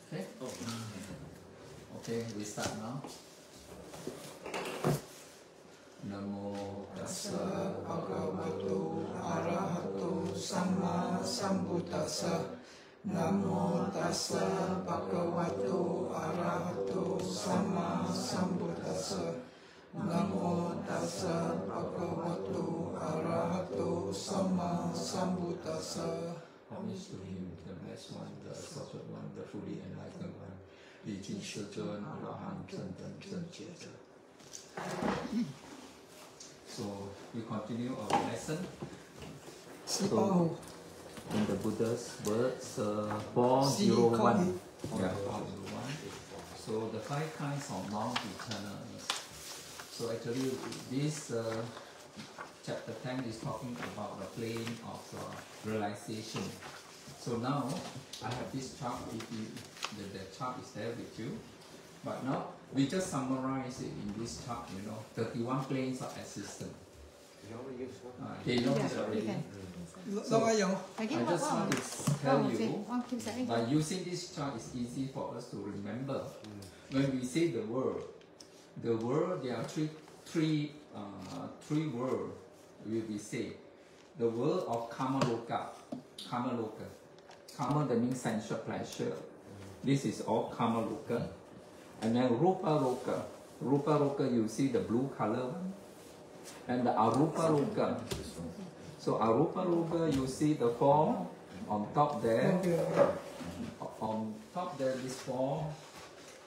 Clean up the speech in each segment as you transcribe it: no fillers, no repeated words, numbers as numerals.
Okay? Okay, we start now. Namo tassa bhagavato arahato samma sambuddhassa. Namo tassa bhagavato arahato samma sambuddhassa. Namo tassa bhagavato arahato samma sambuddhassa. Homage to him, the blessed one, the exalted one, the fully enlightened one, the teacher, Arahant, Santan. So we continue our lesson. So in the Buddha's words, 401. Yeah, 401. So the 5 kinds of non-eternalness. So actually, this chapter 10 is talking about the plane of realization. So now I have this chart. If you, the chart is there with you, but now we just summarize it in this chart. 31 planes of existence. They know this already. So I just want to tell you, by using this chart, it's easy for us to remember. When we say the world, there are three worlds. We say the world of Kamaloka. Kama, that means sensual pleasure. This is all Kamaloka. And then Rupa Loka, you see the blue color one. And the Arupa Loka. So Arupa Loka, you see the 4 on top there. On top there is 4.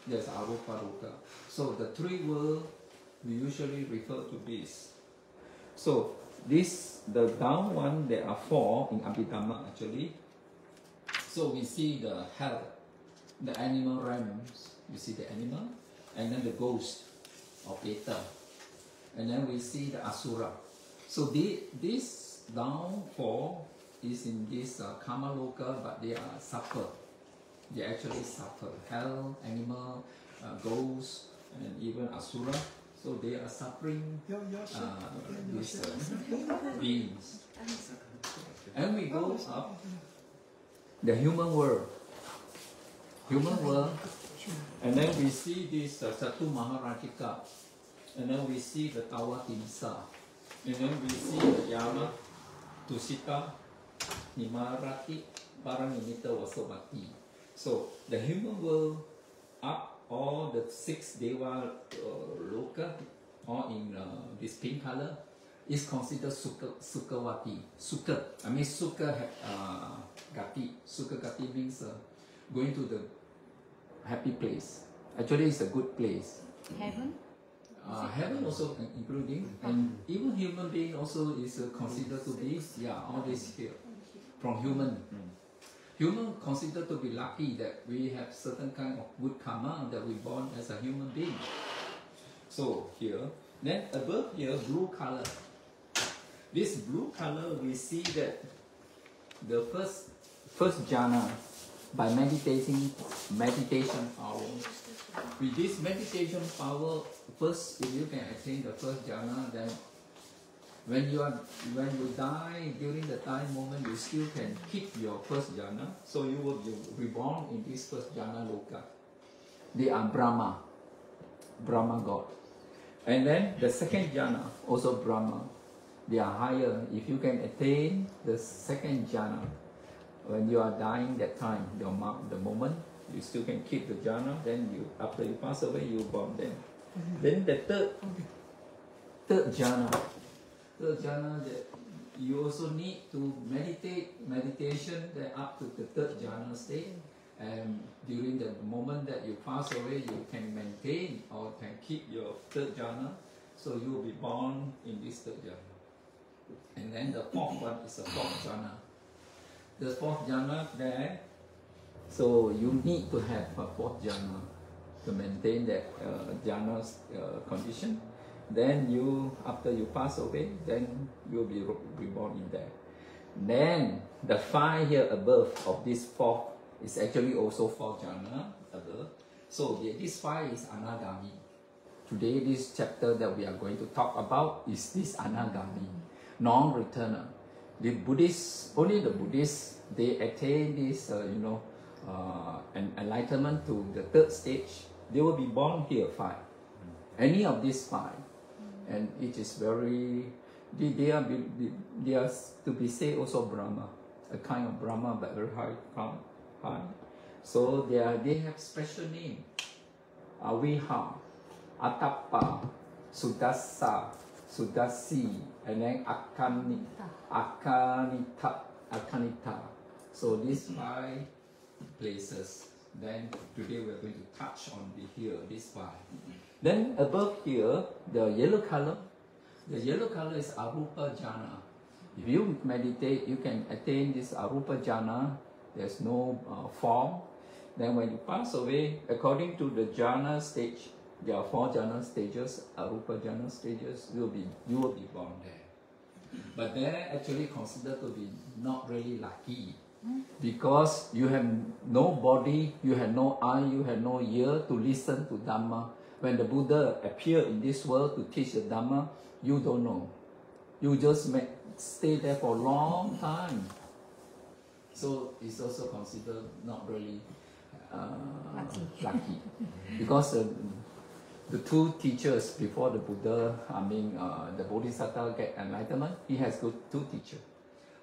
There's Arupa Loka. So the 3 worlds we usually refer to this. So the down one, there are 4 in Abhidhamma actually. So we see the hell, the animal realms. You see the animal, and then the ghost of Eta, and then we see the Asura. So this down 4 is in this Kamaloka, but they are suffer. They actually suffer. Hell, animal, ghost, and even Asura. So they are suffering these beings. And we go up the human world. And then we see this Satu Maharajika. And then we see the Tawa Timsa. And then we see the Yama, Tusita, Himarati, Paranimita Vasavati. So the human world up, all the 6 Deva Loka, all in this pink color, is considered Sukhavati. Sukha Gati. Sukha Gati means going to the happy place. Actually, it's a good place. Heaven? Heaven also including, and even human being also is considered to be, all this here, from human. Human considered to be lucky that we have certain kind of good karma that we born as a human being. So here, then above here, blue color. This blue color, we see that the first jhana, by meditation power. With this meditation power, first, if you can attain the first jhana, then when you die during the time moment, you still can keep your first jhana. So you will be reborn in this first jhana loka. They are Brahma God. And then the second jhana, also Brahma. They are higher. If you can attain the second jhana, when you are dying that time, the moment, you still can keep the jhana, then after you pass away, you born then. Then the third jhana, that you also need to meditation that up to the third jhana state, and during the moment that you pass away, you can maintain or can keep your third jhana, so you will be born in this third jhana. And then the 4th one is the 4th jhana. The 4th jhana there, so you need to have a 4th jhana to maintain that jhana's condition. Then after you pass away, then you'll be reborn in there. Then the 5 here above of this 4th is actually also 4th jhana above. So this 5 is anagami. Today, this chapter that we are going to talk about is this anagami, non-returner. The Buddhists, only the Buddhists, they attain this, an enlightenment to the third stage, they will be born here 5. Any of these 5, and it is very, they are to be say also Brahma, a kind of Brahma but very high. So they have special name. Aviha, Atappa, Sudasa, Sudasi, and then Akanita. So these 5 places. Then today we are going to touch on this 5. Then above here, the yellow color. The yellow color is Arupa Jhana. If you meditate, you can attain this Arupa Jhana. There's no form. Then when you pass away, according to the Jhana stage, there are 4 Jhana stages, Arupa Jhana stages, you will be born there. But they're actually considered to be not really lucky, because you have no body, you have no eye, you have no ear to listen to Dhamma. When the Buddha appeared in this world to teach the Dhamma, you don't know. You just stay there for a long time. So it's also considered not really lucky. Because the 2 teachers before the Buddha, the Bodhisattva get enlightenment, he has 2 teachers.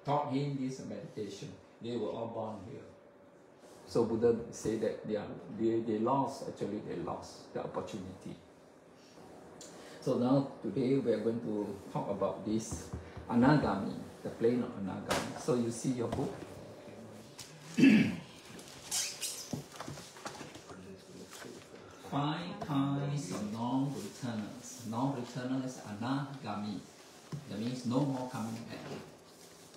Taught him this meditation. They were all born here. So Buddha said that they lost the opportunity. So now today we are going to talk about this Anagami, the plane of Anagami. So you see your book. 5 kinds of non-returners. Non-returners are Anagami. That means no more coming back.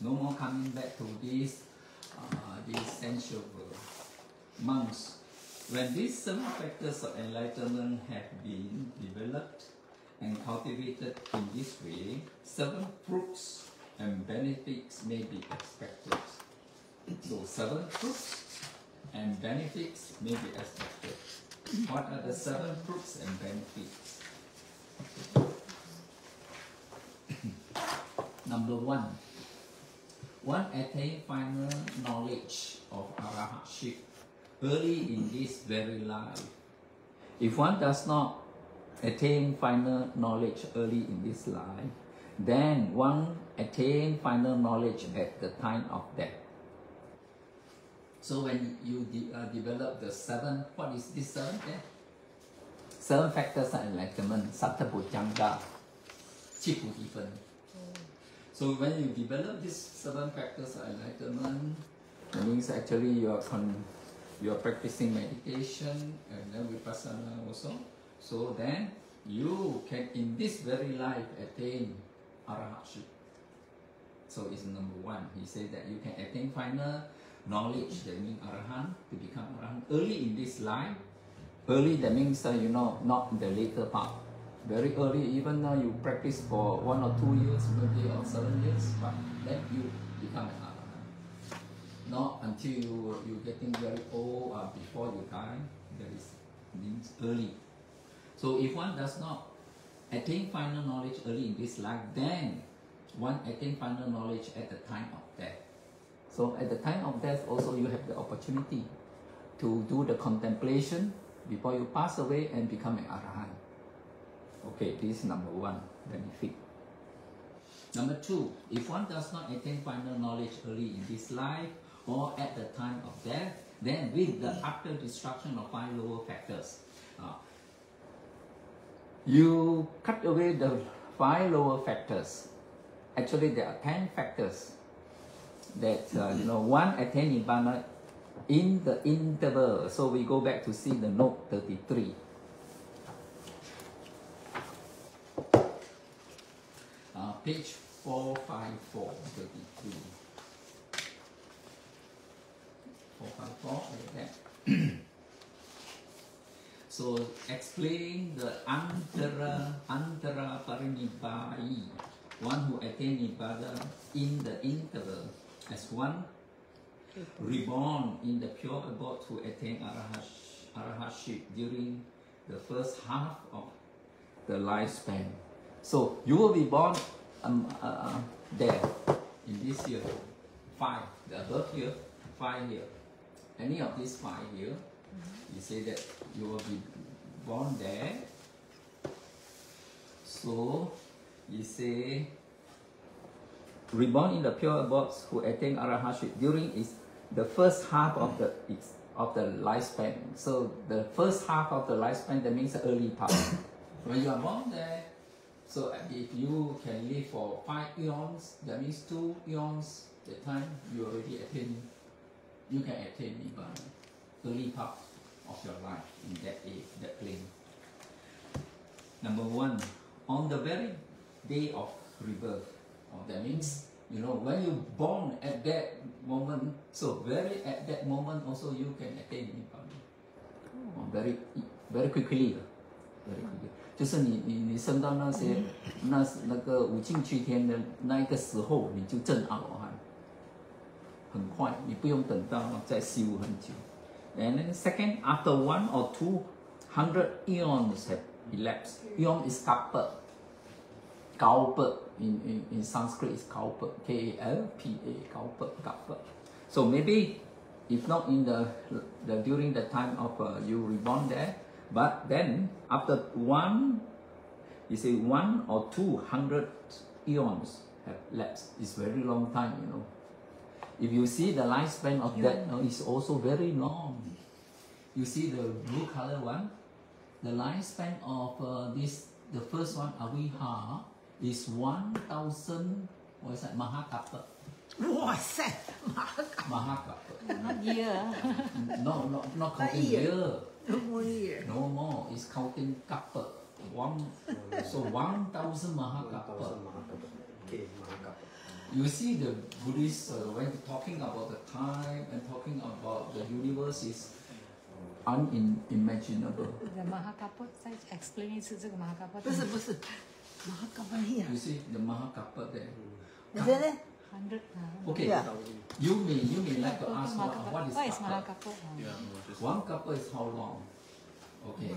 No more coming back to this sensual world. Monks, when these 7 factors of enlightenment have been developed and cultivated in this way, 7 fruits and benefits may be expected. So 7 fruits and benefits may be expected. What are the 7 fruits and benefits? Number 1. One attain final knowledge of arahatship early in this very life. If one does not attain final knowledge early in this life, then one attain final knowledge at the time of death. So when you develop the 7, what is this 7 then? 7 factors of enlightenment, Sattva-Bhujanga, Chipudipan. So when you develop these 7 factors of enlightenment, that means actually you are practicing meditation and then vipassana also. So then you can in this very life attain arahatship. So it's number 1. He said that you can attain final knowledge, that means arahant, to become arahant early in this life. Early, that means not in the later part. Very early, even now you practice for 1 or 2 years, maybe or 7 years, but then you become an arahant. Not until you're getting very old or before you die. That means early. So if one does not attain final knowledge early in this life, then one attain final knowledge at the time of death. So at the time of death also you have the opportunity to do the contemplation before you pass away and become an arahant. Okay, this is number 1 benefit. Number 2, if one does not attain final knowledge early in this life or at the time of death, then with the utter destruction of 5 lower factors, you cut away the 5 lower factors. Actually, there are 10 factors that one attain Nibbana in the interval. So we go back to see the note 33. Page 454, 33. 454, like that. So explain the antara parinibbai, one who attain Nibbana in the interval, as one reborn in the pure abode to attain arahatship during the first half of the lifespan. So you will be born there in this year, 5, the above here, 5 here. any of these 5 here, you say that you will be born there. So you say reborn in the pure abodes who attain arahantship during the first half of the lifespan. So the first half of the lifespan, that means the early part. When you are born there, so if you can live for 5 eons, that means 2 eons, the time you already attain, you can attain Nibbana, early part of your life in that plane. Number 1, on the very day of rebirth, that means, you know, when you're born at that moment, so at that moment also you can attain Nibbana. Very quickly, very quickly. 就是你升到那个五境居天的那一个时候，你就证阿罗汉，很快，你不用等到再修很久。And then second, after 1 or 200 eons have elapsed. Eon is kappa. Kalpa in Sanskrit is kalpa. K-A-L-P-A. Kalpa. So maybe if not in during the time of you reborn there, but then after 1 or 200 eons have lapsed. It's very long time, you know. If you see the lifespan of that, it's also very long. You see the blue color one, the lifespan of the first one, Aviha, is 1,000. What is that? Mahakappa. What's that? Mahakappa. Not year. Not counting year. No more year. No more. It's counting kappa. So 1,000 Mahakappa. Okay, Mahakappa. You see the Buddhists when talking about the time and talking about the universe is unimaginable. The Mahakappa, 再 explain 一次这个 Mahakappa。不是 Mahakappa here. You see the Mahakappa there. Is it there? 100. Okay. Yeah. You may like to ask what is kappa? Mahakappa? One kappa is how long? Okay.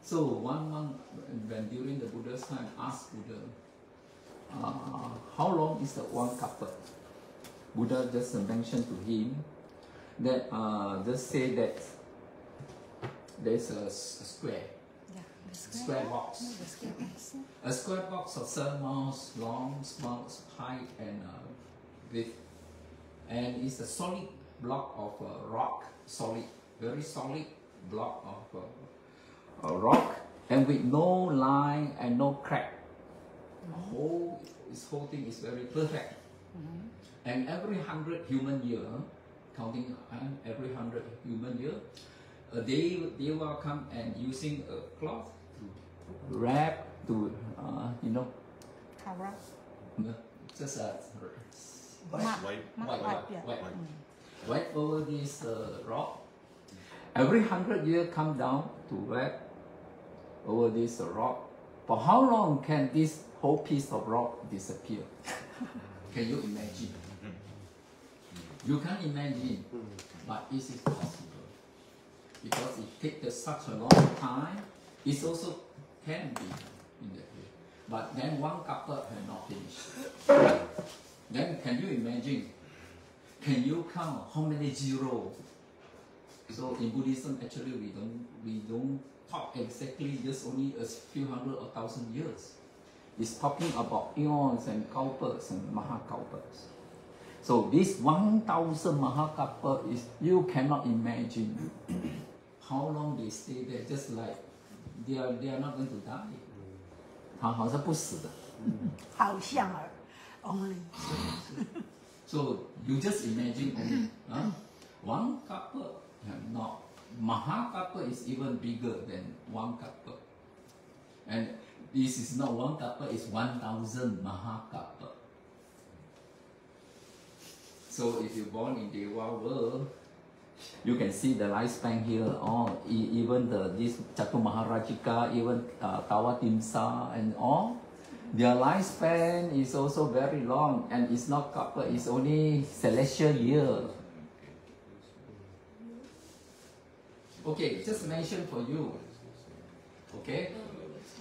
So one monk, when during the Buddha's time, asked Buddha, how long is the 1 kappa? Buddha just mentioned to him that just say that there's a square. Yeah, the Square box. No, the square box. A square box of 7 miles long, small height and width, and it's a solid block of rock, very solid block of rock, and with no line and no crack. This whole thing is very perfect. And every 100 human year, counting every 100 human year, they will come and using a cloth to wrap to Cover. just white over this rock. Every 100 years come down to wrap over this rock. For how long can this whole piece of rock disappear? Can you imagine? You can't imagine, but it is possible. Because it takes such a long time, it also can be in the way. But then 1 kappa has not finished. Then can you imagine? Can you count how many zeros? So in Buddhism, actually we don't talk exactly just only a few hundred or 1,000 years. It's talking about eons and kalpas and mahakalpas. So this 1,000 mahakappa is, you cannot imagine how long they stay there, just like they are not going to die. 好像不死的。好像 only. So you just imagine only, 1 kappa, no, mahakappa is even bigger than 1 kappa. And this is not 1 kappa, it's 1,000 mahakappa. So if you're born in Dewa world, you can see the lifespan here. Even this Chatu Maharajika, even Tawatimsa and all, their lifespan is also very long, and it's not kappa, it's only celestial year. Okay, just mention for you. Okay?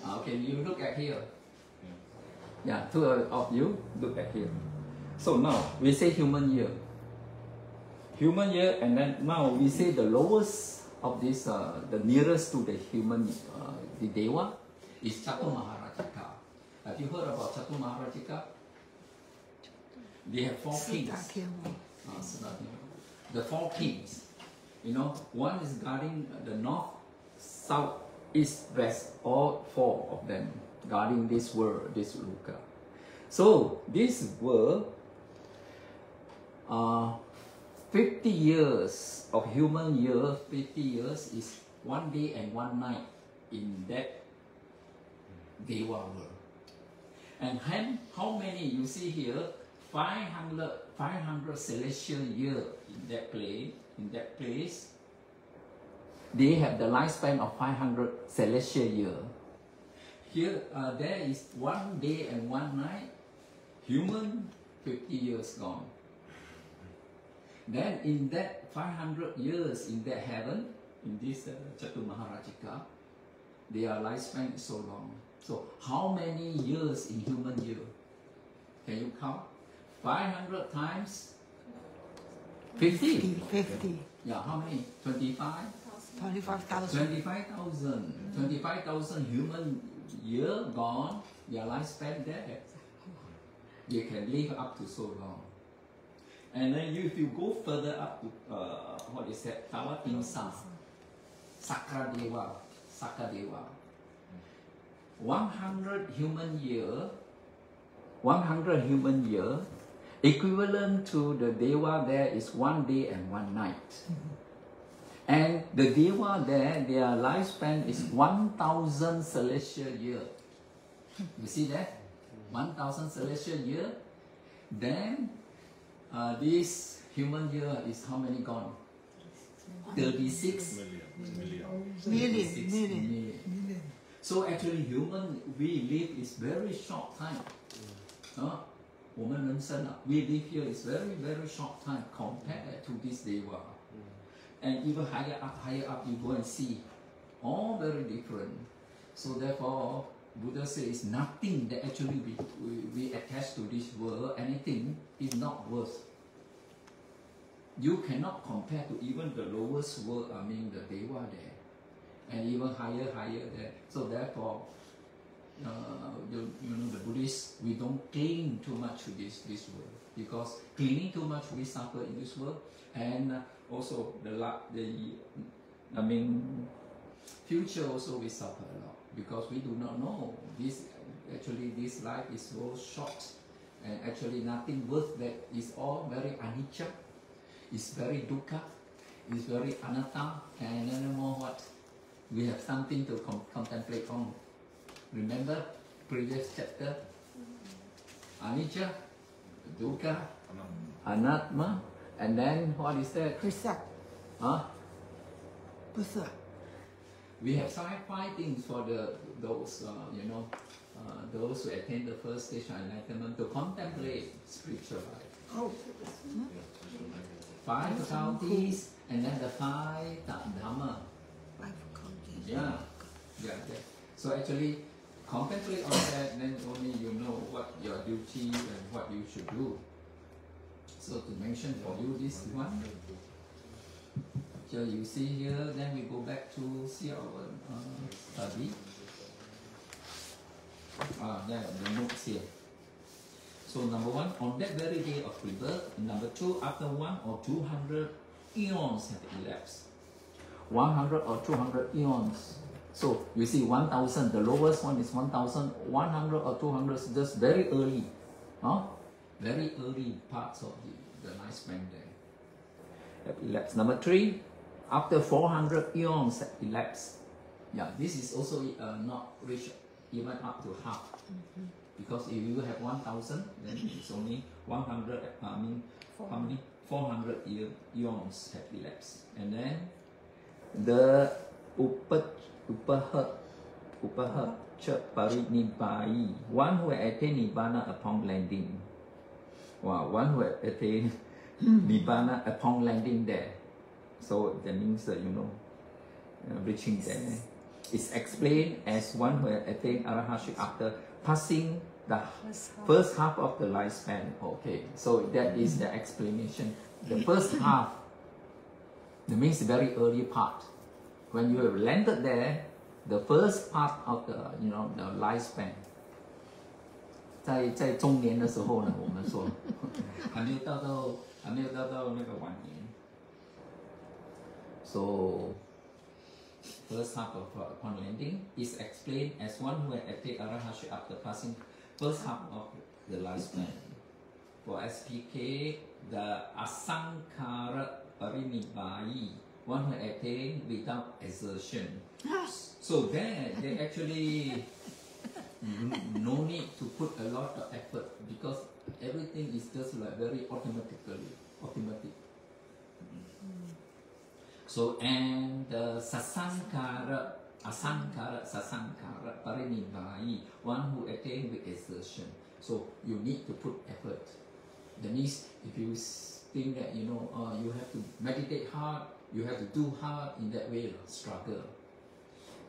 Okay, you look at here. Yeah, 2 of you look at here. So now we say human year. human year, and then now we say the lowest of this, the nearest to the human, the Deva, is Chatu Maharajika. Have you heard about Chatu Maharajika? They have 4 kings. The 4 kings. You know, one is guarding the north, south, east, west, all 4 of them guarding this world, this Luka. So this world, 50 years of human year, 50 years is 1 day and 1 night in that Deva world. And how many you see here? 500 celestial year in that place. They have the lifespan of 500 celestial year. Here, there is 1 day and 1 night. Human, 50 years gone. Then in that 500 years in that heaven, in this Chatu Maharajika, their lifespan is so long. So how many years in human year? Can you count? 500 times 50. 50. Yeah, how many? 25? 25,000. 25,000. 25,000 human year gone, their lifespan there. They can live up to so long. And then if you go further up to, what is that? Tawatimsa, Sakradeva. 100 human year, equivalent to the Deva there is 1 day and 1 night. And the Deva there, their lifespan is 1,000 celestial year. You see that? 1,000 celestial year. Then this human year is how many gone? 36 million. So actually human, we live is very short time. We live here is very, very short time compared to this Deva. And even higher up you go and see, all very different. So therefore, Buddha says nothing that actually we attach to this world, anything is not worth. You cannot compare to even the lowest world, I mean the Deva there, and even higher there. So therefore, the Buddhists, we don't cling too much to this world, because clinging too much we suffer in this world, and also future also we suffer a lot, because we do not know this. Actually, this life is so short, and actually nothing worth that. Is all very anicca, it's very dukkha, it's very anatta, and no more what we have something to contemplate on. Remember previous chapter? Anicca, dukkha, anatta, and then what is that? Precept. Huh? Precept. We have 5 things for those those who attain the first stage of enlightenment to contemplate spiritual life. Oh. 5 faculties, and then the 5 Dhamma. 5 faculties. Yeah. So actually, contemplate on that, then only you know what your duty and what you should do. So to mention for you this one. So you see here, then we go back to see our study. The notes here. So number 1, on that very day of rebirth. Number 2, after 1 or 200 eons have elapsed. 100 or 200 eons. So you see 1,000, the lowest one is 1,000, 100 or 200 is just very early. Very early parts of the lifespan there. Have elapsed. Number 3, after 400 eons have elapsed. Yeah, this is also not reached even up to half. Because if you have 1,000, then it's only 100, how many? 400 eons have elapsed. And then the Upahat Parinibbayi, one who attained Nibbana upon landing. Wow, one who attained Nibbana upon landing there. So that means reaching there. It's explained as one who attained Arahantship after passing the first half of the lifespan. Okay, so that is the explanation. The first half That means the very early part. When you have landed there, the first part of the the lifespan. 在中年的时候呢，我们说还没有到那个晚年。So first half of upon landing is explained as one who had attained arahantship after passing first half of the lifespan. For SPK, the asankara parinibbāyi, one who attained without exertion. So there, they actually no need to put a lot of effort because everything is just like very automatic. So and the sasankara, sasankara parinibbāyi, one who attained with exertion. So you need to put effort. That means if you think that you have to meditate hard, you have to do hard in that way, struggle.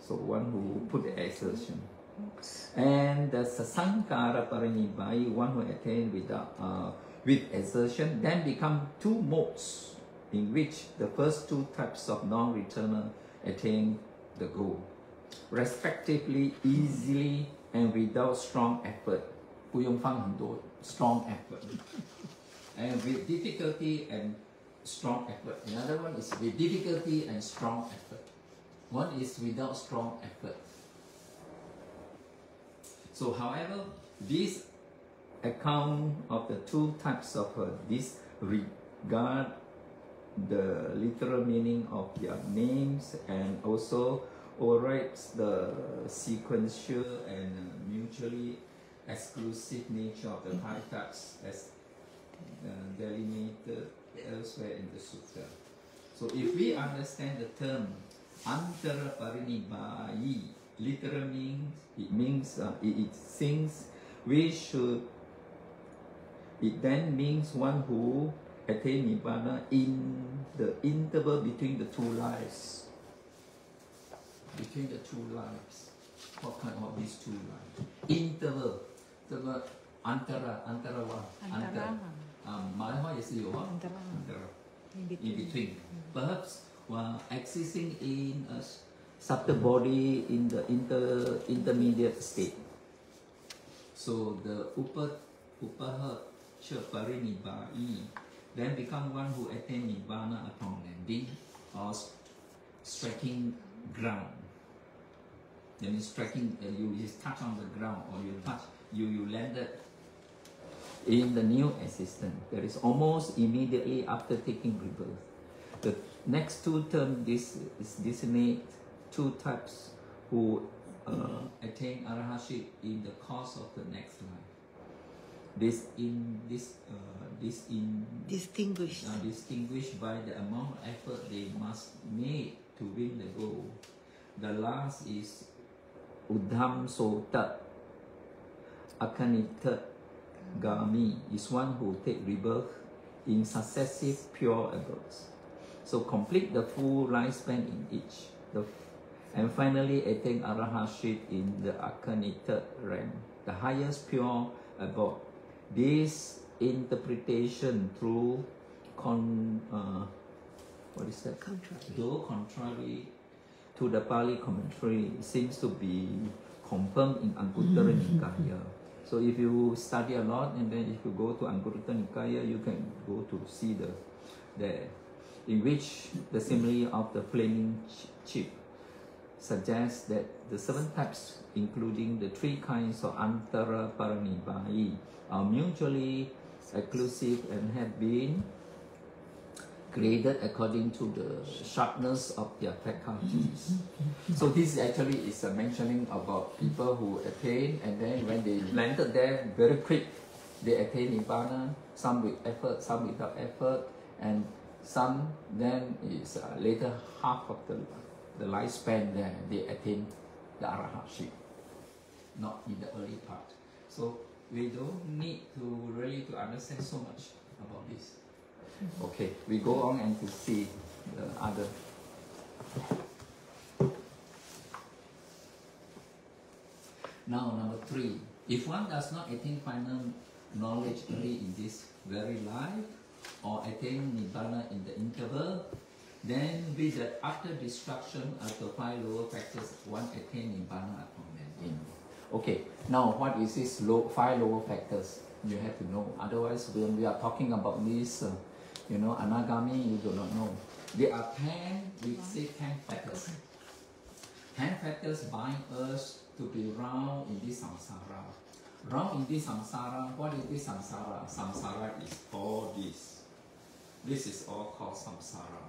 So one who put the exertion. And the sasankara parinibbāyi, one who attained with exertion, then become two modes in which the first two types of non-returner attain the goal, respectively easily and without strong effort. 不用放很多 strong effort. And with difficulty and strong effort. Another one is with difficulty and strong effort. One is without strong effort. So, however, this account of the two types of disregard the literal meaning of their names and also orates the sequential and mutually exclusive nature of the five types as delineated elsewhere in the sutta. So if we understand the term antara parinibbāyi, literal means it seems we should. It then means one who attain nibbana in the interval between the two lives. Between the two lives. What kind of these two lives? Interval. 这个 antara 马来话也是有啊 in between. Perhaps while existing in a subtle body in the intermediate state. So the upaha parinibbāyi then become one who attain nibbana upon landing or striking ground. That means striking, you just touch on the ground or you landed in the new existence. That is almost immediately after taking rebirth. The next two terms designate two types who attain arahantship in the course of the next life. Distinguished by the amount of effort they must make to win the goal. The last is Udham Sota Akanita Gami, is one who take rebirth in successive pure abodes. So complete the full lifespan in each. And finally attain arahantship in the Akanita rank, the highest pure abode. This interpretation through contrary to the Pali commentary seems to be confirmed in Anguttara Nikaya. So if you study a lot and then if you go to Anguttara Nikaya, you can go to see in which the simile of the flaming chip suggests that the seven types, including the three kinds of antara parinibbāyi, are mutually exclusive and have been created according to the sharpness of their faculties. So this actually is a mentioning about people who attain, and then when they landed there, very quick, they attain nibbana, some with effort, some without effort, and some then is later half of the lifespan there, they attain the arahantship, not in the early part. So we don't need to really to understand so much about this. Okay, we go on and to see the other. Now, number 3. If one does not attain final knowledge early in this very life, or attain nibbana in the interval, Then with the after destruction of the 5 lower factors, one attain nibbana atonement. Okay, now what is this 5 lower factors? You have to know. Otherwise, when we are talking about this, anagami, you do not know. There are 10, we say 10 factors. 10 factors bind us to be round in this samsara. Round in this samsara, what is this samsara? Samsara is all this. This is all called samsara.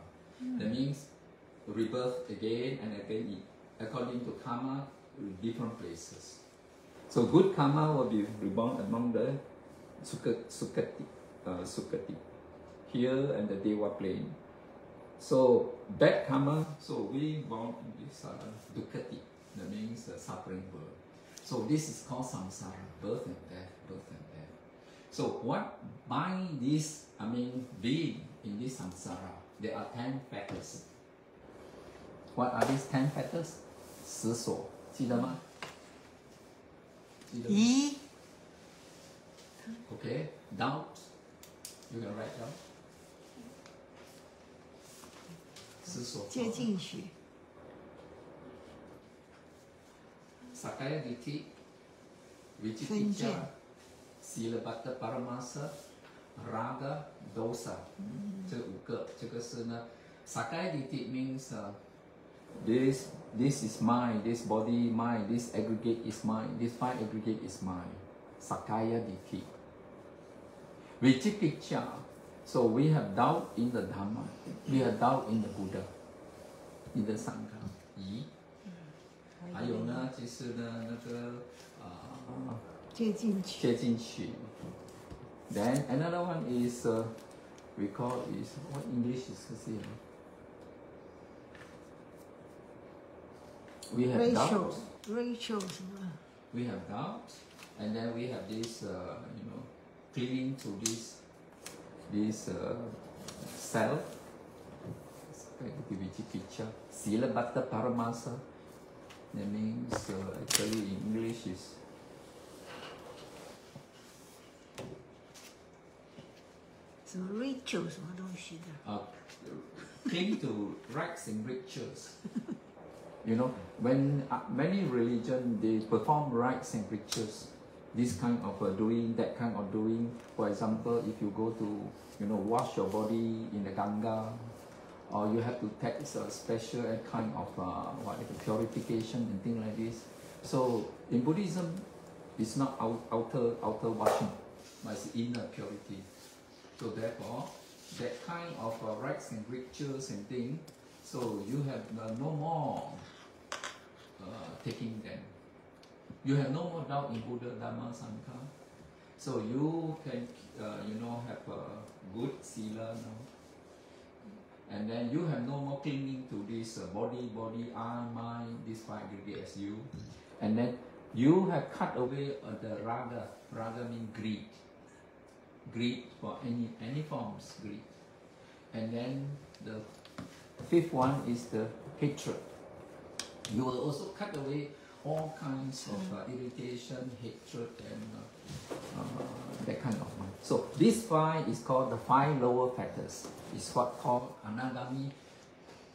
That means rebirth again and again according to karma in different places. So good karma will be reborn among the sukati, here and the Dewa plane. So bad karma, so we born in this dukkati, that means suffering world. So this is called samsara, birth and death, birth and death. So what bind this, being in this samsara? There are 10 factors. What are these 10 factors? 10所，记得吗？记得吗？ 疑 Okay, doubt. You can write down. 10所。接近学 Sakaya Ditti, 分 Vicikicca, 见 Silabbata Paramasa, Raga, Dosa. 这5个，这个是呢 Sakaya Ditti means this is mine, this body mine, this aggregate is mine, this 5 aggregate is mine. Sakaya Ditti. Vicikicca, so we have doubt in the Dhamma, we have doubt in the Buddha, in the Sangha. 疑。还有呢，就是呢那个接近取接近取。Then another one is we call is what English is this here? We have ratio doubt. ratio 什么 We have doubt, and then we have this clinging to this self. Vicikicca, Silabbata Paramasa. That means actually in English is ratio 什么东西的 cling to rights and rituals. When many religions they perform rites and rituals, this kind of doing, that kind of doing. For example, if you go to wash your body in the Ganga, or you have to take a special kind of purification and things like this. So in Buddhism, it's not outer washing, but it's inner purity. So therefore, that kind of rites and rituals and things, so you have no more taking them. You have no more doubt in Buddha, Dhamma, Sangha. So you can, have a good sila now. And then you have no more clinging to this body, I, mind, this 5 aggregate as you. And then you have cut away the raga. Raga means greed. Greed for any forms, greed. And then the 5th one is the hatred. You will also cut away all kinds of irritation, hatred, and that kind of one. So this 5 is called the 5 lower factors. It's what called anagami.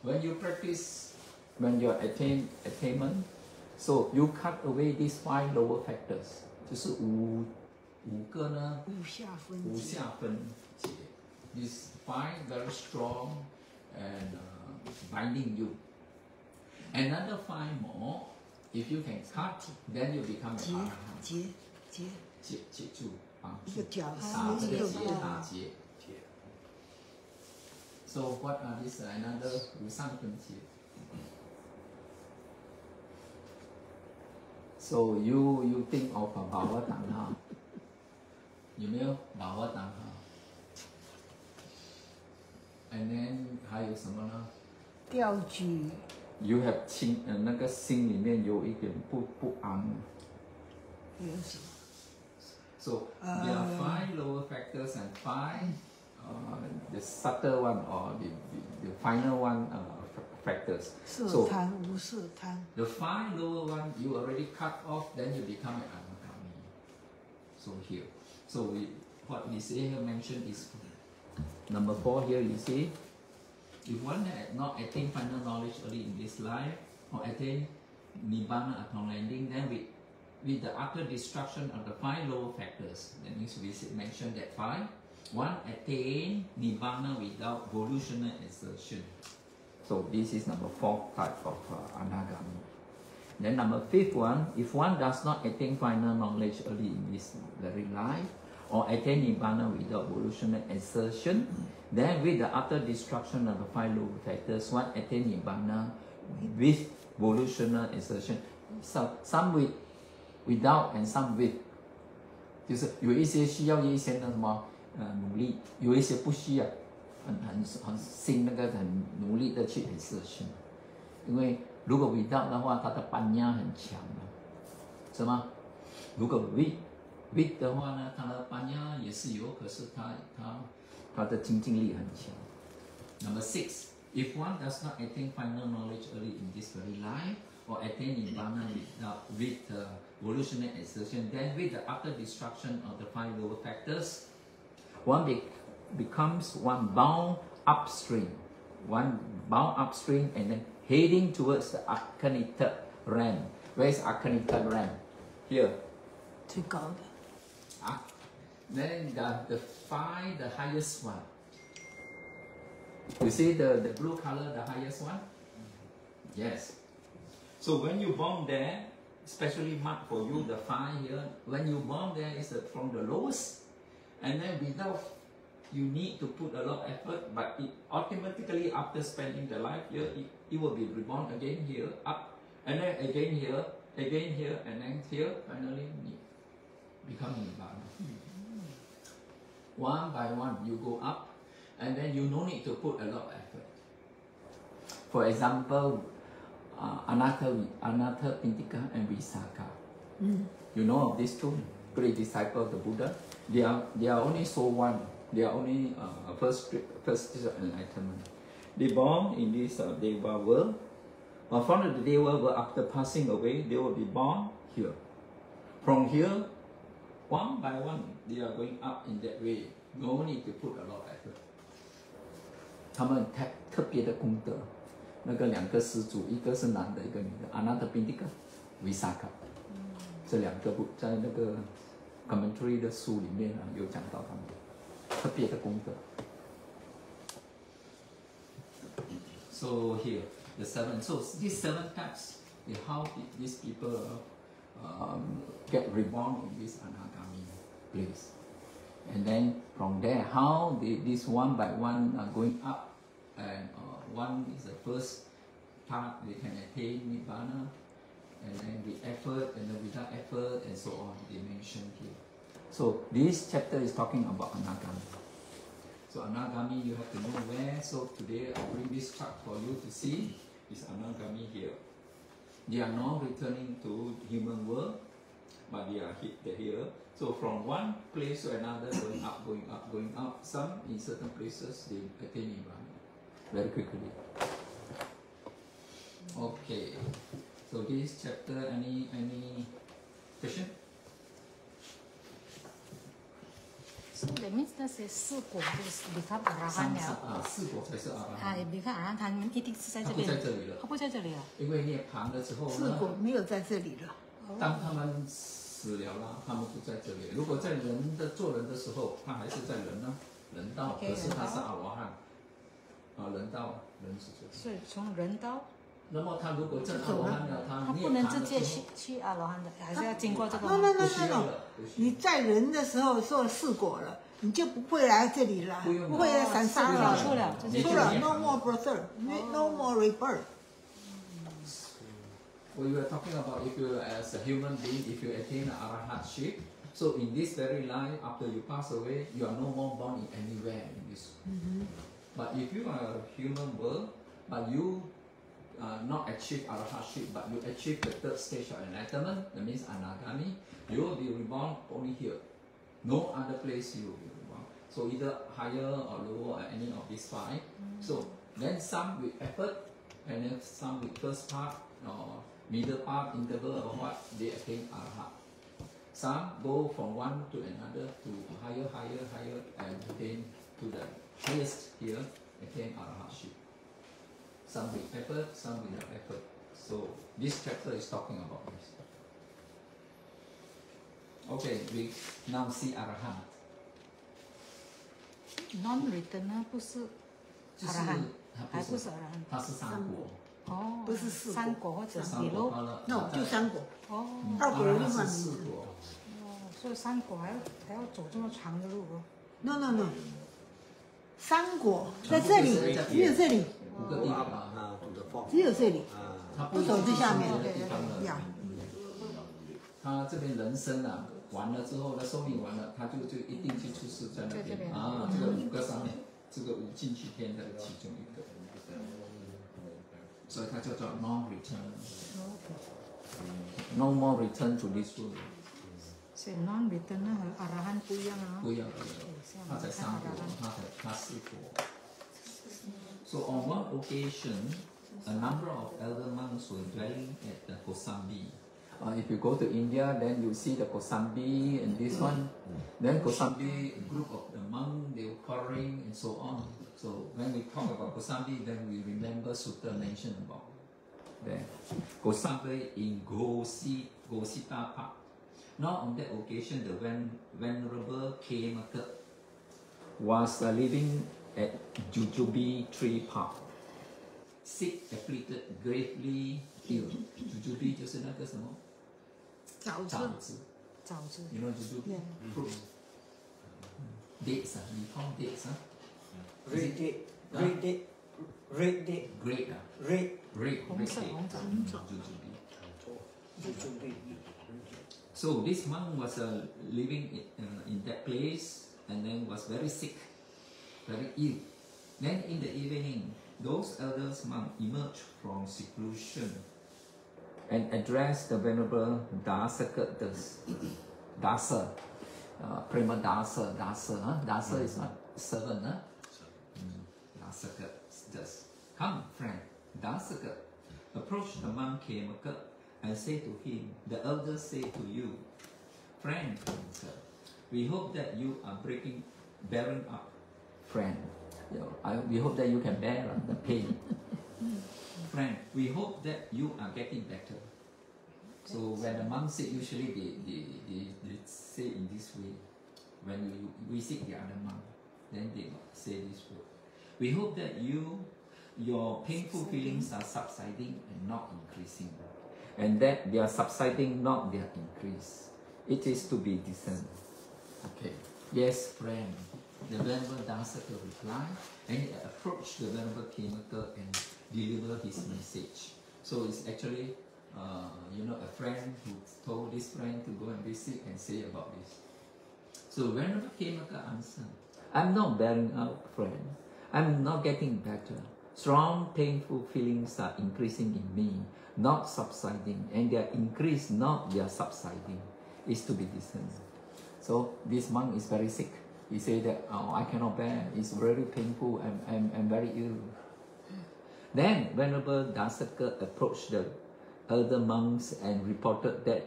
When you practice, when you attain attainment, so you cut away these 5 lower factors. 就是五个呢，五下分五解下分解。These 5 very strong and binding you. Another 5 more, if you can cut, then you become 结 an arahant. 结接住啊，一个角打这个结6打结。So what are these another 无上分解？ So you think of Bhava Tanha. 有没有 Bhava Tanha? And then 还有什么呢？调举 You have 那个心里面有一点不安。还有什么 So there are 5 lower factors and 5 the subtle one or the final one factors. 色贪无色贪 The 5 lower one you already cut off, then you become an anagami. So here, so what we say here mentioned is number 4 here. You see, If one had not attained final knowledge early in this life, or attained Nibbana upon landing, then with the utter destruction of the 5 lower factors, that means we mentioned that 5, one attain Nibbana without volitional exertion. So this is number 4 type of Anagami. Then number 5th one, if one does not attain final knowledge early in this very life, or attain Nibbana without volitional exertion, then with the utter destruction of the 5 lower factors, one attain Nibbana with volitional exertion. So some without and some with， 就是有一些需要一些的什么努力，有一些不需要，很心那个很努力的去 exertion。因为如果 without 的话，他的班压很强的，是吗？如果 with 的话呢，他的班压也是有，可是他的精进力很强。Number 6, if one does not attain final knowledge early in this very life, or attain Nibbana with volitional exertion, then with the utter destruction of the 5 lower factors, one becomes one bound upstream, and then heading towards the Akanitta realm. Where is Akanitta realm? Here. 最高的。Then the 5, the highest one. You see the blue color, the highest one? Yes. So when you born there, especially marked for you, the 5 here, when you born there is from the lowest, and then without you need to put a lot of effort, but it automatically after spending the life here, it will be reborn again here, up, and then again here, and then here, finally become Nibbana. One by one you go up, and then you no need to put a lot of effort. For example, Anatta Pintika and Visakha. You know of these two great disciples of the Buddha? They are only soul one. They are only first enlightenment. They born in this Deva world. From the Deva world, after passing away, they will be born here. From here, one by one, they are going up in that way. No need to put a lot of effort. 他们特别的功德。那个2个施主，一个是男的，一个女的 ，Anatta Pintika, Visakha， 这2个在那个 commentary 的书里面有讲到他们特别的功德。So here the 7. So these 7 types, how these people get reborn in this Anagami place, and then from there, how this one by one are going up, and one is the first part they can attain Nibbana, and then with effort, and then without effort, and so on, they mentioned here. So this chapter is talking about Anagami. So Anagami, you have to know where. So today I bring this chart for you to see. Is Anagami here. They are not returning to human world, but they are here. So from one place to another, going up, going up, going up. Some in certain places they attain Nibbana very quickly. Okay. So this chapter, any question? So that means 那些4果就是 become 阿拉汉了。4果才是阿拉汉。become 阿拉汉，他们一定是在这边。他不在这里了。他不在这里了。因为涅槃的时候呢4果没有在这里了。当他们死了啦，他们不在这里。如果在做人的时候，他还是在人道，可是他是阿罗汉。人道，人是这。所以从人道。那么他如果证阿罗汉了，他不能直接去阿罗汉的，还是要经过这个。No，你在人的时候做4果了，你就不会来这里了，不会来散沙了，出了 ，no more birth，no more rebirth。We were talking about if you as a human being, if you attain arahatship, so in this very life, after you pass away, you are no more born in anywhere in this. But if you are a human world, but you not achieve arahatship, but you achieve the 3rd stage of enlightenment, that means anagami, you will be reborn only here. No other place you will be reborn. So either higher or lower or any of these 5. So then some with effort, and then some with first part or middle part, interval or what, they attain arahat. Some go from one to another to higher, and attain to the highest here, attain arahatship. some with effort, some without effort. So this chapter is talking about this. Okay, we now see Arahant. Non-returner 不是就是 Arahant，它还不是 Arahant。它是三果，哦，不是四果三果或者三比如果它，no 就三果，哦二果有另外是四名字。果。哦，所以三果还要走这么长的路哦。 No no no，三果在这里，只有这里， 五个地方，啊，to the form 只有这里，它不走这下面的地方了。呀。他这边人生啊，完了之后呢，寿命完了，他就一定去出世在那在这边边啊。这个五个上面，这个五进去天的其中一个，所以它叫做 non-return。No more return to this world。 所以 non-returner 和 Arahant 不一样啊。不一样，他才三果，他四果。So on one occasion, a number of elder monks were dwelling at the Kosambi. If you go to India, then you see the Kosambi and this one. Then Kosambi, a group of the monks, they were quarreling and so on. So when we talk about Kosambi, then we remember Sutta mentioned about that. Kosambi in Gosita Park. Now on that occasion, the Venerable Kemaka was living at Jujube Tree Park. Sick, afflicted, gravely ill. Jujube 就是那个什么？枣子。You know jujube? Fruit. Dates, we call dates, red date, red date, red date, Great, red. red Jujube. So this monk was living in that place and then was very sick, very ill. Then in the evening, those elders monks emerged from seclusion and addressed the Venerable Dasa, Prema Dasa, Dasa is not servant, Dasa. Come, friend, Dasa, approach the monk Kemaka and say to him, the elders say to you, friend, we hope that you are bearing up, friend. We hope that you can bear the pain. Friend, we hope that you are getting better. So when the monks sit, usually they say in this way. When we visit the other monk, then they say this word. We hope that your painful feelings are subsiding and not increasing. And that they are subsiding, not their increase. It is to be discerned. Okay. Yes, friend. The Venerable Dasaka replied, and he approached the Venerable Kemaka and delivered his message. So it's actually, a friend who told this friend to go and visit and say about this. So Venerable Kemaka answered, I'm not bearing out, friend. I'm not getting better. Strong, painful feelings are increasing in me, not subsiding, and their increase, not their subsiding, is to be discerned. So this monk is very sick. He said that, I cannot bear, it's very painful, I'm very ill. Then Venerable Dasaka approached the elder monks and reported that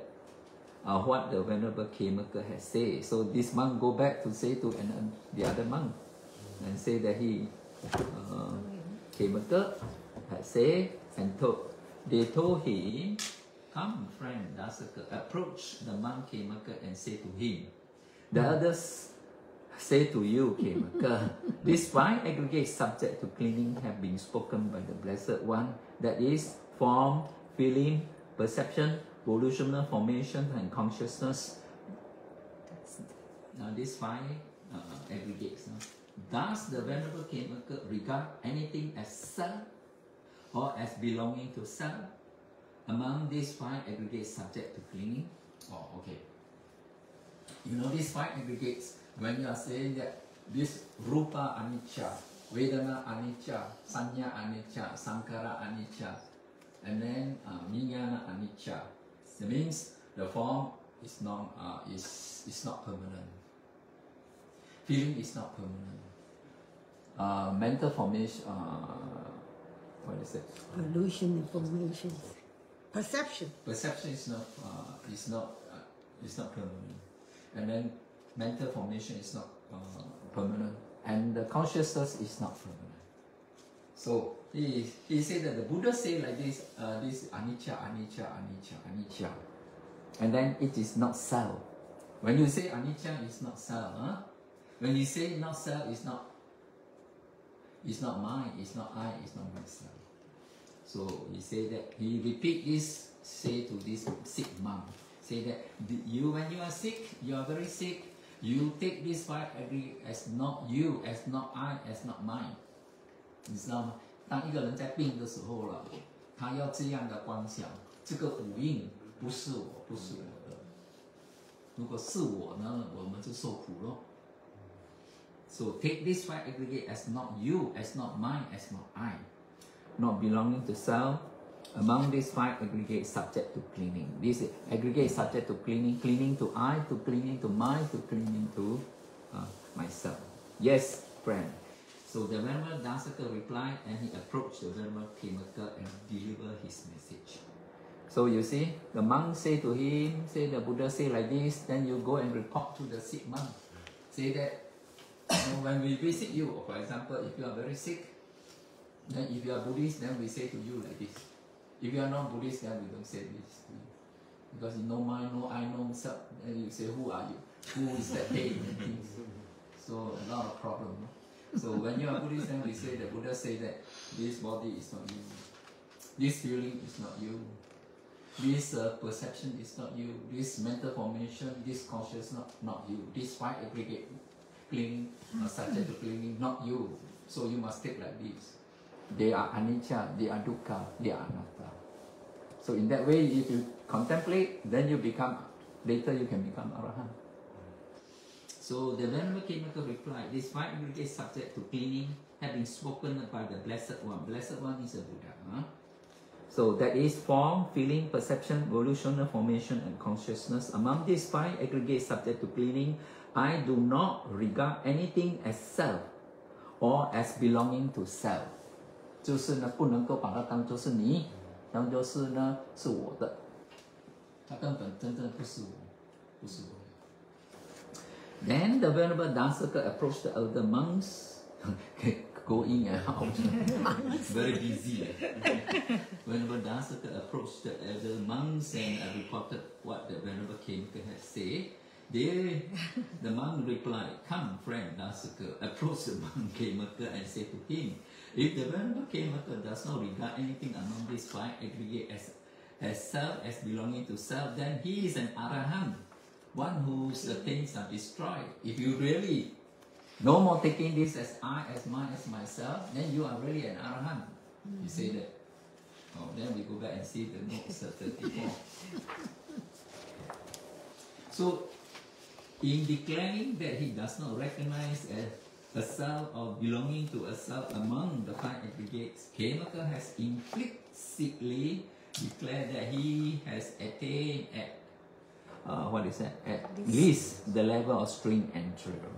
what the Venerable Kemaka had said. So this monk go back to say to the other monk and say that Kemaka had said and they told him, come friend Dasaka, approach the monk Kemaka and say to him, the others say to you, Kemaka, these five aggregate subject to cleaning have been spoken by the Blessed One, that is, form, feeling, perception, volitional formation, and consciousness. Now these five aggregates. Does the Venerable Kemaka regard anything as self or as belonging to self among these five aggregates subject to cleaning? Oh, okay. You know these five aggregates, when you are saying that this rupa anicca, vedana anicca, sanya anicca, sankhara anicca, and then vijnana anicca, it means the form is not permanent. Feeling is not permanent. Mental formation, what is it? Illusion, information, perception. Perception is not permanent, and then mental formation is not permanent, and the consciousness is not permanent. So he said that the Buddha say like this, this anicca, anicca, anicca, anicca. And then it is not self. When you say anicca, it's not self. Huh? When you say not self, it's not mine, it's not I, it's not myself. So he say that, he repeat this, say to this sick monk, say that you, when you are sick, you are very sick, you take this 5 aggregate as not you, as not I, as not mine. 你知道吗？当一个人在病的时候了，他要这样的观想，这个五蕴不是我，不是我的。如果是我呢，我们就受苦咯。So take this 5 aggregate as not you, as not mine, as not I, not belonging to self. Among these 5 aggregates subject to clinging. This aggregate subject to clinging, clinging to I, to clinging to mine, to clinging to myself. Yes, friend. So the Venerable Dasaka replied, and he approached the Venerable Khemaka and delivered his message. So you see, the monk say to him, say the Buddha say like this, then you go and report to the sick monk. Say that, when we visit you, for example, if you are very sick, then if you are Buddhist, then we say to you like this. If you are not Buddhist, then we don't say this to you. Because you know mind, no I, no self, then you say, who are you? Who is that pain and things? So a lot of problem. No? So when you are Buddhist, then we say, the Buddha say that this body is not you. This feeling is not you. This perception is not you. This mental formation, this consciousness, not you. This 5 aggregate clinging, subject to clinging, not you. So you must take like this. They are anicca, they are dukkha, they are anatta. So in that way, if you contemplate, then you become, later you can become arahant. So the Venerable Khemaka replied, this 5 aggregate subject to clinging have been spoken by the Blessed One. Blessed One is a Buddha. Huh? So that is form, feeling, perception, volitional formation, and consciousness. Among these 5 aggregates subject to clinging, I do not regard anything as self or as belonging to self. 就是呢，不能够把它当作是你，当作是呢是我的，它根本真正不是我，不是我。Then the Venerable Dasaka approached the elder monks, go in and out, very busy. Venerable Dasaka approached the elder monks and reported what the Venerable Khemaka had said. The monk replied, come friend Dasaka, approach the monk Khemaka and say to him, if the Venerable Khemaka does not regard anything among these 5 aggregates as self, as belonging to self, then he is an arahant, one whose things are destroyed. If you really no more taking this as I, as mine, as myself, then you are really an arahant. You say that. Oh, then we go back and see the notes 34. So, in declaring that he does not recognize a self or belonging to a self among the 5 aggregates, Khemaka has implicitly declared that he has attained at at least the level of string and trigger.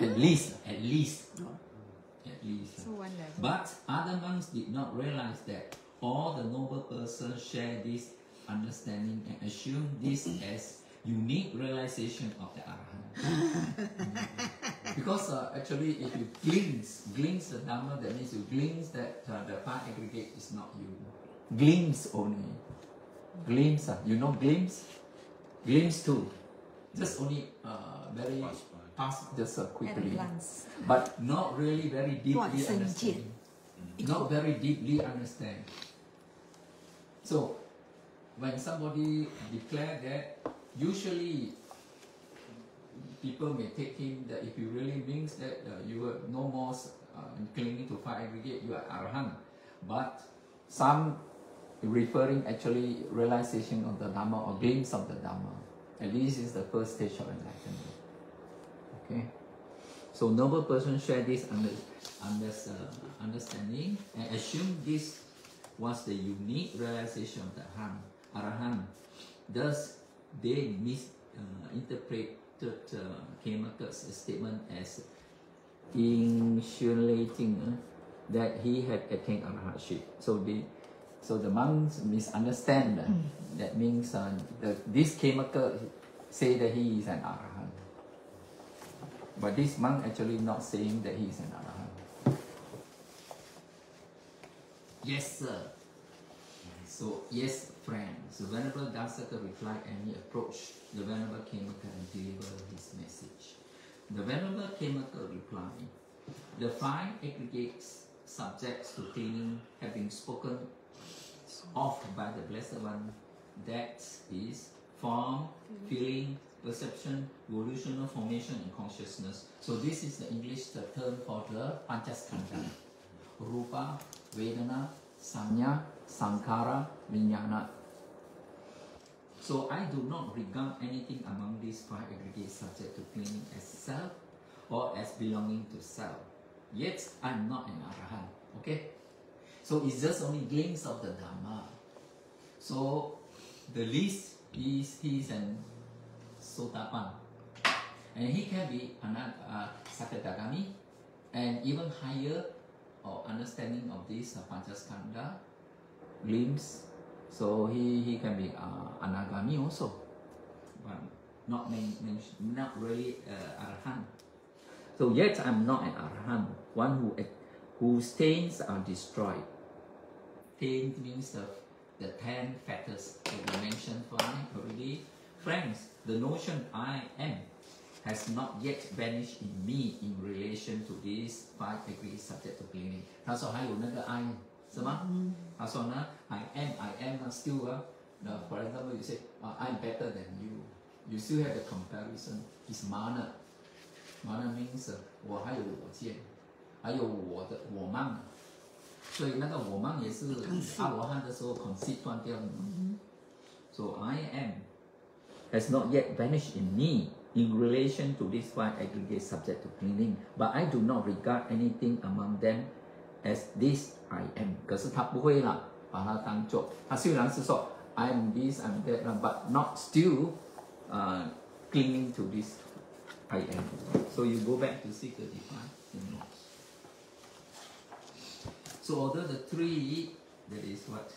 At least. So one level. But other monks did not realize that all the noble persons share this understanding and assume this as unique realization of the Arahant. Because actually, if you glimpse the Dhamma, that means you glimpse that the 5 aggregate is not you. Glimpse only. Glimpse, you know glimpse? Glimpse too. Just only very pass just quickly. But not really very deeply understand. Not very deeply understand. So, when somebody declares that, usually people may take him that if you really means that you are no more clinging to 5 aggregate, you are arahant. But some referring actually realization of the Dhamma or glimpse of the Dhamma. At least is the first stage of enlightenment. Okay. So noble persons share this understanding and assume this was the unique realization of the Arahant. Thus, they misinterpreted Khemaka's statement as insinuating that he had attained arahantship. So the monks misunderstand that. That means this Khemaka say that he is an arahant. But this monk actually not saying that he is an arahant. Yes, sir. So, yes, friend. So, Venerable Dasaka replied, and he approached the Venerable Khemaka and delivered his message. The Venerable Khemaka replied, the 5 aggregate subjects to cleaning have been spoken of by the Blessed One. That is form, feeling, perception, volitional formation, and consciousness. So this is the English term for the Panchaskandha. Rupa, Vedana, Sanya, Sankhara, Vijnana. So I do not regard anything among these 5 aggregate subjects to cleaning as self or as belonging to self. Yet I am not an Arahant. Okay? So it's just only glimpse of the Dhamma. So the least is he's an Sotapan. And he can be Sakadagami, and even higher or understanding of this Panchaskandha glimpse. So he can be Anagami also, but not really Arahant. So yet I'm not an Arahant, one whose stains are destroyed. Stains means the 10 factors that we mentioned already. Friends, the notion I am has not yet vanished in me in relation to these 5 aggregate subject to cleaning. 他说还有那个 I 是吗？他说呢 I am still for example you say I'm better than you. You still have the comparison. It's mana. Mana means 我还有我见，还有我的我慢。所以那个我慢也是阿罗汉的时候 conceit 断掉的嘛。So I am has not yet vanished in me in relation to these 5 aggregate subject to cleaning, but I do not regard anything among them as this I am. 可是他不会啦，把它当作他虽然是说 I am this, I am that, but not still clinging to this I am. So you go back to 635. So although the 3, that is what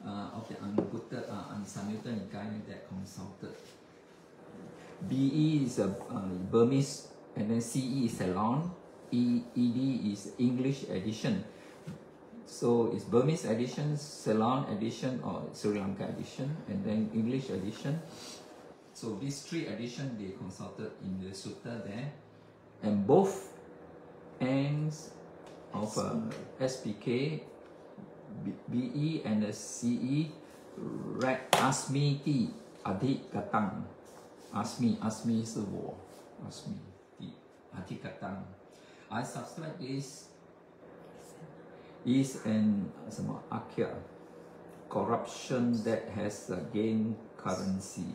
of the Samyutta Nikaya that consulted. BE is Burmese, and then CE is Ceylon, ED is English edition. So it's Burmese edition, Ceylon edition, or Sri Lanka edition, and then English edition. So these 3 editions they consulted in the sutta there, and both ends of SPK, BE and the CE read Asmiti Adhikatang. Asmi 是我 Asmi Adhikatang. I subscribe this is an Akya corruption that has gained currency.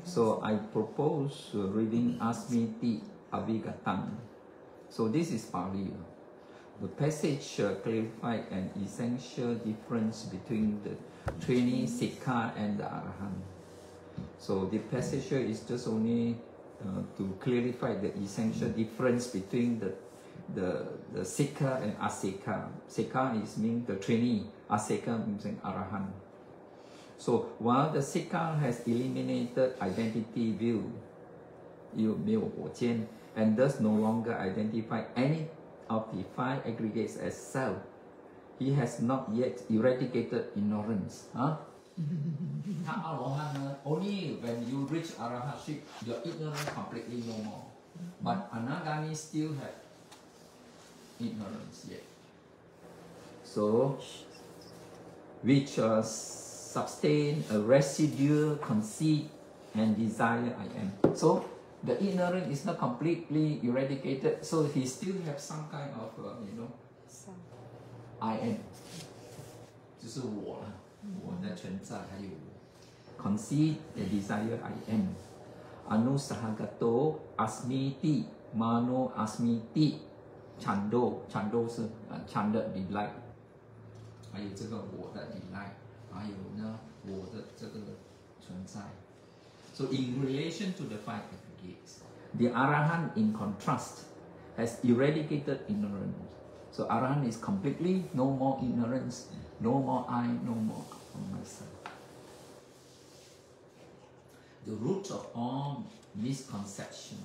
So I propose reading Asmiti Abhigatang. So this is Pali. The passage clarified an essential difference between the trainee Sikha and the Arahant. So the passage here is just only to clarify the essential difference between the Sikha and Asika. Sikha is mean the trainee, Asika means an Arahant. So while the Sikha has eliminated identity view, and thus no longer identify any of the 5 aggregates as self, he has not yet eradicated ignorance. Only when you reach Arahatship, your ignorance completely no more. But Anagami still have ignorance yet. So, which sustain a residual conceit and desire I am. So, the ignorance is not completely eradicated, so he still have some kind of, I am. 就是我啦，我的存在还有 conceit the desire I am. Anusahagato asmiti mano asmiti chando 是chanda delight， 还有这个我的 delight， 还有呢我的这个存在。So in relation to the 5 aggregates, the Arahant in contrast has eradicated ignorance. So Arahant is completely no more ignorance, no more I, no more myself. The root of all misconception.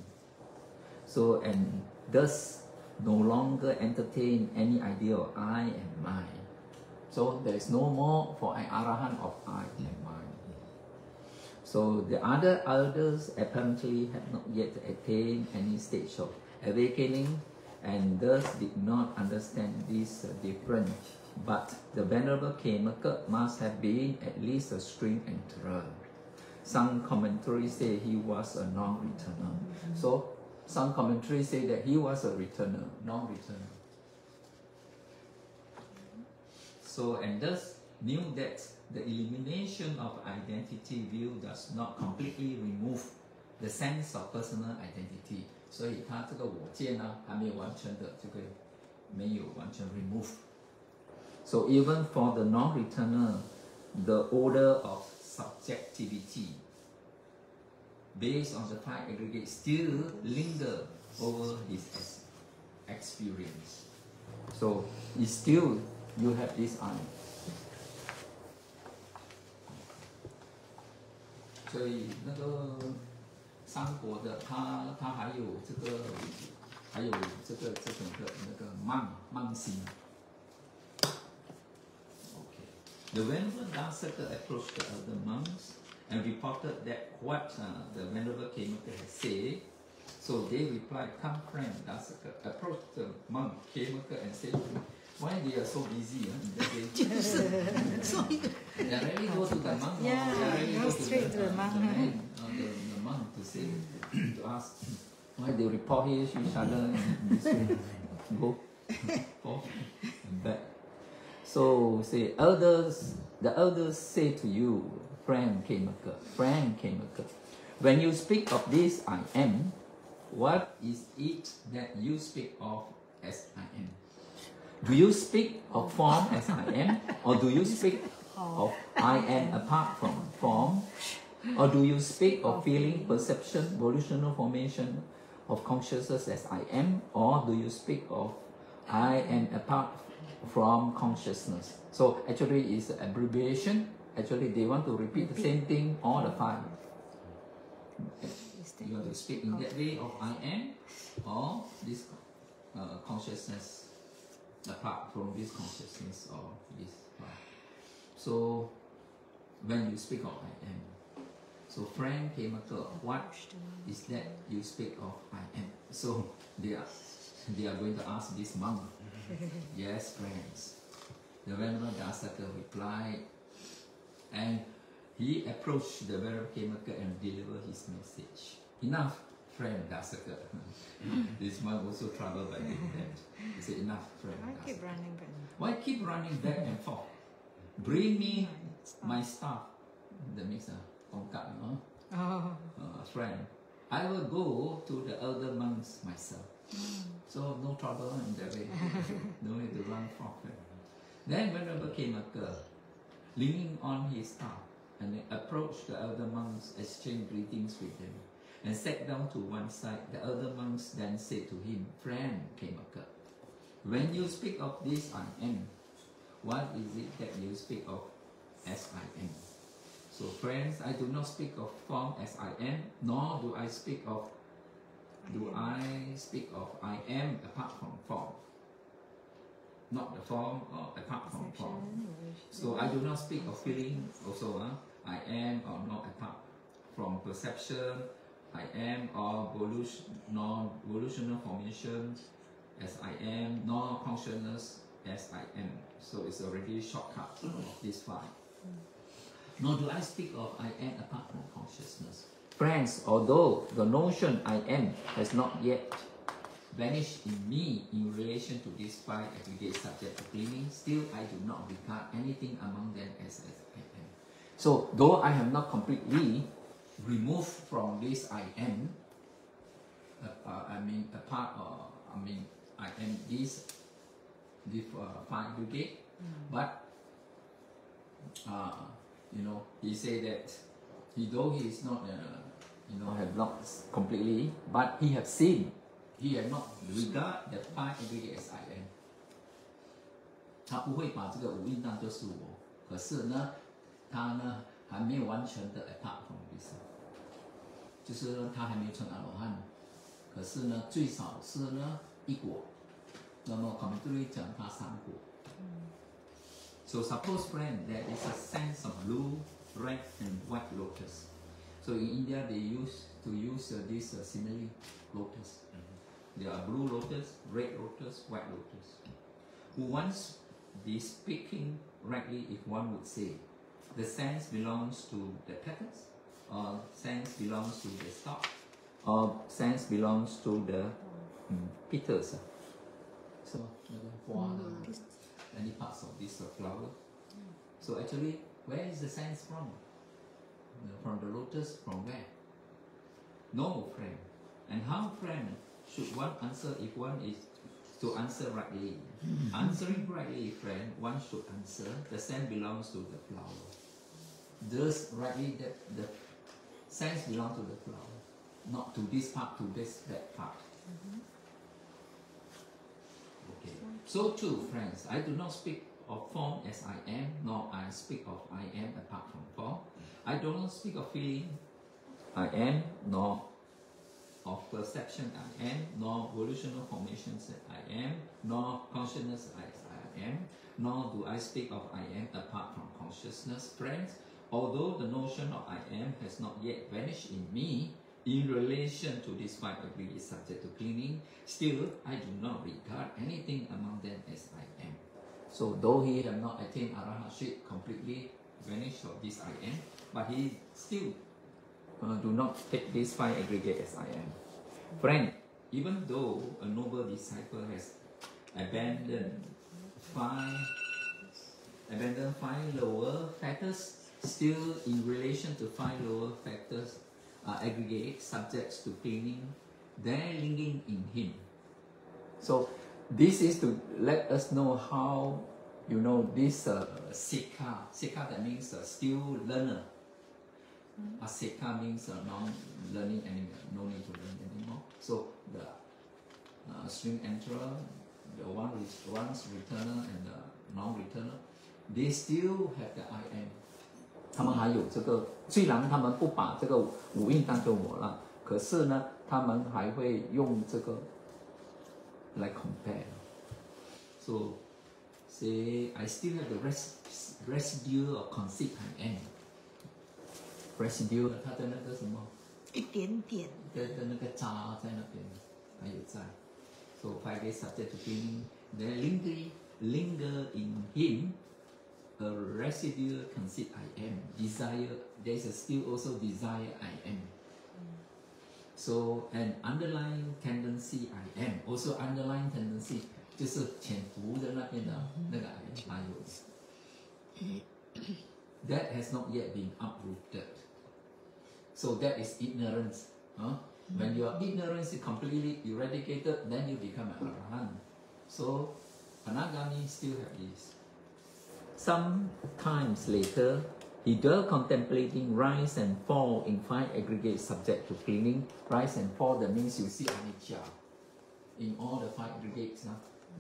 So and thus no longer entertain any idea of I and mine. So there is no more for an Arahant of I and mine. So the other elders apparently had not yet attained any stage of awakening and thus did not understand this difference. But the Venerable Khemaka must have been at least a string enterer. Some commentaries say he was a non-returner. So some commentaries say that he was a returner, non-returner. So, and thus knew that the elimination of identity view does not completely remove the sense of personal identity. 所以他这个我见呢，还没有完全的这个没有完全 remove. So even for the non-returner, the order of subjectivity based on the five aggregates still linger over his experience. So it's still you have this I. 所以那个三国的他还有这个这种的那个慢心。Okay. The Venerable Dasaka approached the elder monks and reported that what the Venerable Khemaka had said. So they replied, "Come, friend Dasaka." Approached the monk Khemaka and said, "Why they are so busy in the day?" They really go to the monk. Yeah, they really go straight to the monk. The monk to say, to ask why they report each other and this way go forth and back. So say the elders say to you, friend Khemaka, when you speak of this I am, what is it that you speak of as I am? Do you speak of form as I am, or do you speak of I am apart from form, or do you speak of feeling, perception, volitional formation of consciousness as I am, or do you speak of I am apart from consciousness? So actually it's an abbreviation. Actually they want to repeat the same thing all the time. You have to speak in that way of I am, or this consciousness apart from this consciousness or this part. So when you speak of I am, so friend Khemaka, what is that you speak of I am? So they are going to ask this monk. Yes, friends. The Venerable Dasaka replied, and he approached the Venerable Khemaka and delivered his message. Enough, friend Dasaka. This monk also troubled by that. He said, enough, friend Why keep Dasaka. running back? Why keep running back and forth? Bring me my staff. That means tongkat, friend. I will go to the elder monks myself. So no trouble in that way. No need to run from it. Then Venerable Khemaka, leaning on his staff, and then approached the elder monks, exchanged greetings with them, and sat down to one side. The elder monks then said to him, friend Khemaka, when you speak of this I am, what is it that you speak of as I am? So friends, I do not speak of form as I am, nor do I speak of I am apart from form. Not the form or apart from form. So I do not speak of feeling also. I am or not apart from perception. I am or non-volitional formation as I am, nor consciousness as I am. So it's already shortcut of this five. Nor do I speak of I am apart from consciousness. Friends, although the notion I am has not yet vanished in me in relation to these five aggregate subject of clinging, still I do not regard anything among them as I am. So though I have not completely removed from this I am, I am this five aggregate, but he said that though he is not have not completely, but he have seen. He had not regard the five aggregate as I am. 他不会把这个五蕴当作是我，可是呢，他呢还没有完全的 apart from this， 就是呢他还没有成阿罗汉，可是呢最少是呢一果。那么 commentary 讲他三果。So suppose, friend, there is a sense of blue, red, and white lotus. So in India, they used to use this simile lotus. There are blue lotus, red lotus, white lotus. Who once be speaking rightly if one would say, the sense belongs to the petals, or sense belongs to the stalk, or sense belongs to the petals. So, any parts of this flower. So actually, where is the sense from? From the lotus, from where? No, friend. And how, friend, should one answer if one is to answer rightly? Answering rightly, friend, one should answer, the sense belongs to the flower. Thus, rightly, the sense belongs to the flower, not to this part, to that part. Okay. So too, friends, I do not speak of form as I am, nor I speak of I am apart from form. I do not speak of feeling I am, nor of perception I am, nor volitional formations that I am, nor consciousness as I am, nor do I speak of I am apart from consciousness. Friends, although the notion of I am has not yet vanished in me, in relation to this five aggregate subject to clinging, still I do not regard anything among them as I am. So though he have not attained arahantship, completely vanished of this I am, but he still do not take this five aggregate as I am. Friend, even though a noble disciple has abandoned five lower factors, still in relation to five lower factors are aggregate subjects to clinging, they're linking in him. So this is to let us know how, this sikha, that means still learner. A sikha means non-learning anymore, no need to learn anymore. So the string enterer, the one's returner and the non-returner, they still have the I am. 他们还有这个，虽然他们不把这个五蕴当作我了，可是呢，他们还会用这个来 compare. So, say I still have the residue of conceit I am. Residue 它的那个什么？一点点的那个渣在那边还有在。So five days subject to clinging, then linger in him a residual conceit I am. Desire, there is still also desire I am. So an underlying tendency I am, also underlying tendency 就是潜伏的那边的那个 I am 还有。That has not yet been uprooted. So that is ignorance. When your ignorance is completely eradicated, then you become an arahant. So anagami still have this. Sometimes later, he dwelt contemplating rise and fall in five aggregate subject to clinging. Rise and fall, that means you see anicca in all the five aggregates.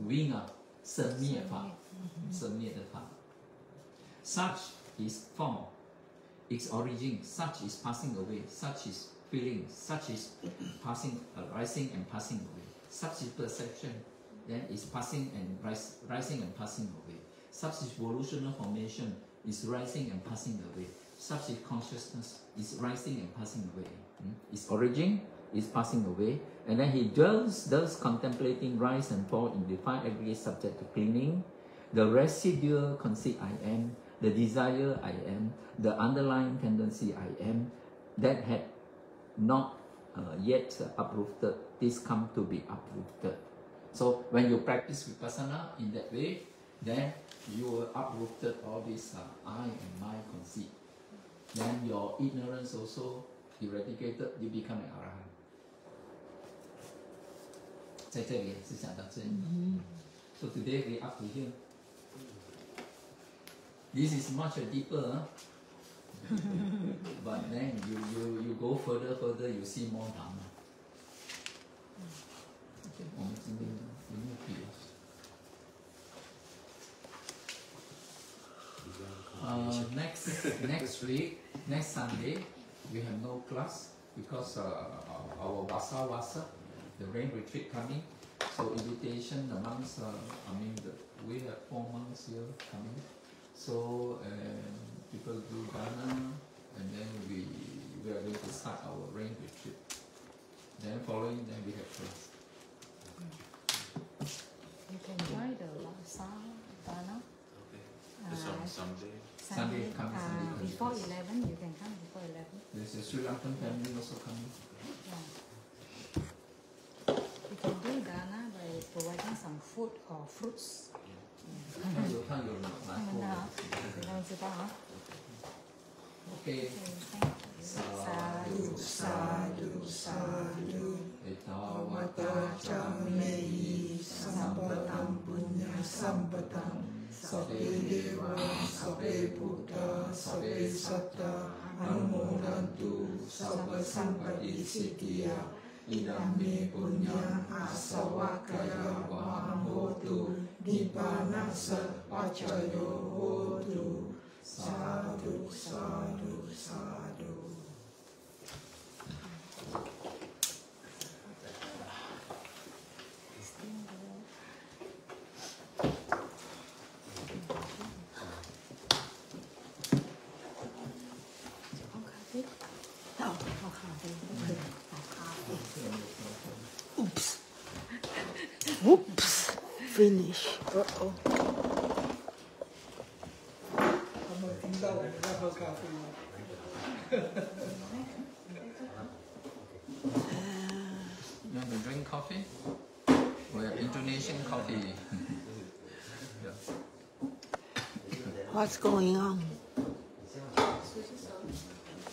Wing up, 生灭法, 生灭的法. Such is form, its origin. Such is passing away. Such is feeling. Such is passing, rising and passing away. Such is perception. Then is passing and rising and passing away. Such is volitional formation, is rising and passing away. Such is consciousness, is rising and passing away. Its origin is passing away. And then he dwells, thus contemplating rise and fall in the five aggregate subject to clinging. The residual conceit I am, the desire I am, the underlying tendency I am, that had not yet uprooted, this come to be uprooted. So when you practice vipassana in that way, then you will uprooted all this I and my conceit. Then your ignorance also eradicated, you become an arahant. 在这里是讲到这里。So today we up to here. This is much deeper, but then you go further, you see more Dhamma. Okay, 我们今天有没有笔？Next week, next Sunday, we have no class because our Vasa, the rain retreat coming. So invitation, the monks, we have 4 monks here coming. So people do dana, and then we are going to start our rain retreat. Then following, then we have class. You can join the dana. It's on Sunday. Sunday, coming Sunday. Before 11, you can come before 11. There's a Sri Lankan family also coming. Yeah. You can do dana by providing some food or fruits. 他有拿过。让知道啊。OK。Sadhu, sadhu, sadhu. Etawata jameyi sambatam punya sambatam. Sabbe deva, sabbe buddha, sabbe satta. Anumodantu, sabba sampati siddhya. Idam me punya asawakaya vahamhotu. Nibbanasa pacayo hotu. Sadhu, sadhu, sadhu. Oops. Whoops. Finish. Uh-oh. You want to drink coffee? We have Indonesian coffee. What's going on?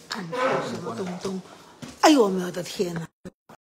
看什么东东？哎呦，我的天哪！